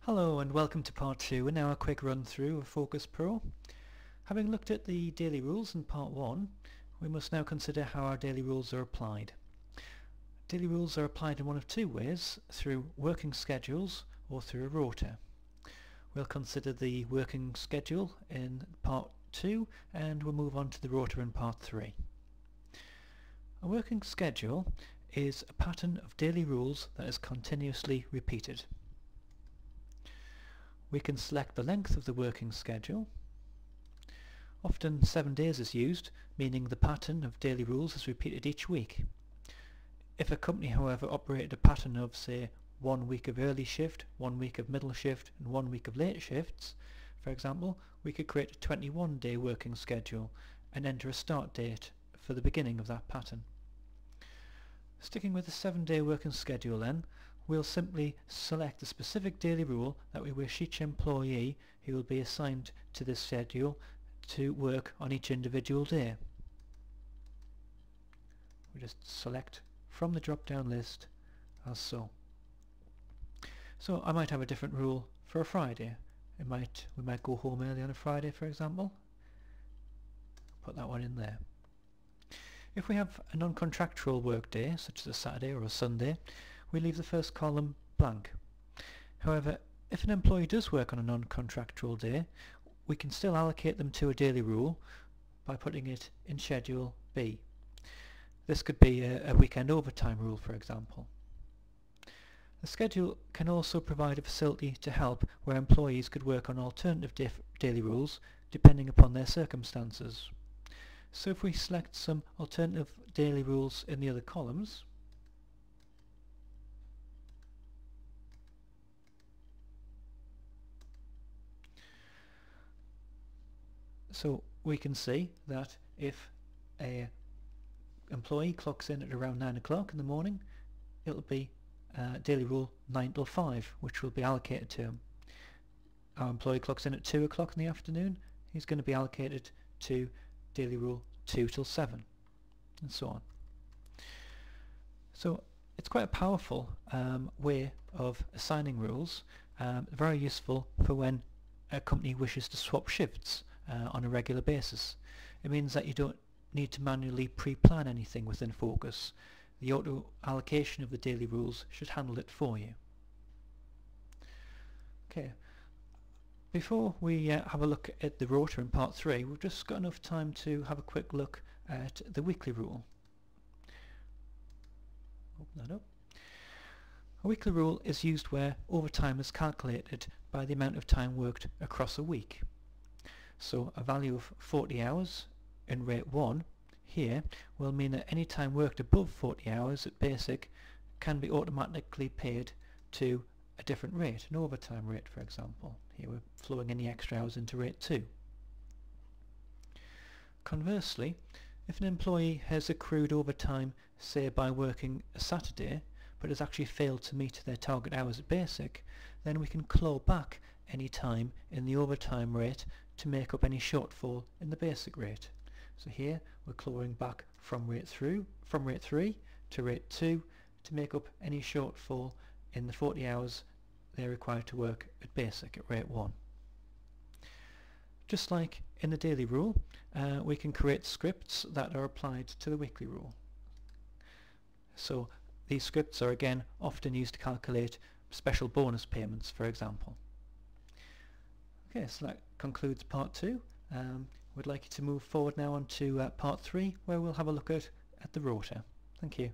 Hello and welcome to part 2 and now a quick run through of Focus Pro. Having looked at the daily rules in part 1, we must now consider how our daily rules are applied. Daily rules are applied in one of two ways, through working schedules or through a rota. We'll consider the working schedule in part 2 and we'll move on to the rota in part 3. A working schedule is a pattern of daily rules that is continuously repeated. We can select the length of the working schedule. Often 7 days is used, meaning the pattern of daily rules is repeated each week. If a company, however, operated a pattern of, say, 1 week of early shift, 1 week of middle shift and 1 week of late shifts, for example, we could create a 21-day working schedule and enter a start date for the beginning of that pattern. Sticking with the 7-day working schedule then, we'll simply select the specific daily rule that we wish each employee who will be assigned to this schedule to work on each individual day. We just select from the drop-down list as so. So I might have a different rule for a Friday. We might go home early on a Friday, for example. Put that one in there. If we have a non-contractual work day, such as a Saturday or a Sunday, we leave the first column blank. However, if an employee does work on a non-contractual day, we can still allocate them to a daily rule by putting it in Schedule B. This could be a weekend overtime rule, for example. The schedule can also provide a facility to help where employees could work on alternative daily rules depending upon their circumstances. So if we select some alternative daily rules in the other columns, so we can see that if an employee clocks in at around 9 o'clock in the morning, it'll be daily rule 9 till 5, which will be allocated to him. Our employee clocks in at 2 o'clock in the afternoon, he's going to be allocated to daily rule 2 till 7, and so on. So it's quite a powerful way of assigning rules, very useful for when a company wishes to swap shifts on a regular basis. It means that you don't need to manually pre-plan anything within Focus. The auto allocation of the daily rules should handle it for you. Okay, before we have a look at the rota in part 3, we've just got enough time to have a quick look at the weekly rule. Open that up. A weekly rule is used where overtime is calculated by the amount of time worked across a week. So a value of 40 hours in rate 1 here will mean that any time worked above 40 hours at basic can be automatically paid to a different rate, an overtime rate, for example. Here we're flowing any extra hours into rate 2. Conversely, if an employee has accrued overtime, say by working a Saturday, but has actually failed to meet their target hours at basic, then we can claw back any time in the overtime rate to make up any shortfall in the basic rate. So here we're clawing back from rate 3 to rate 2 to make up any shortfall in the 40 hours they're required to work at basic at rate 1. Just like in the daily rule, we can create scripts that are applied to the weekly rule. So these scripts are again often used to calculate special bonus payments, for example. Okay, so that concludes part 2. We'd like you to move forward now on to part 3, where we'll have a look at the rota. Thank you.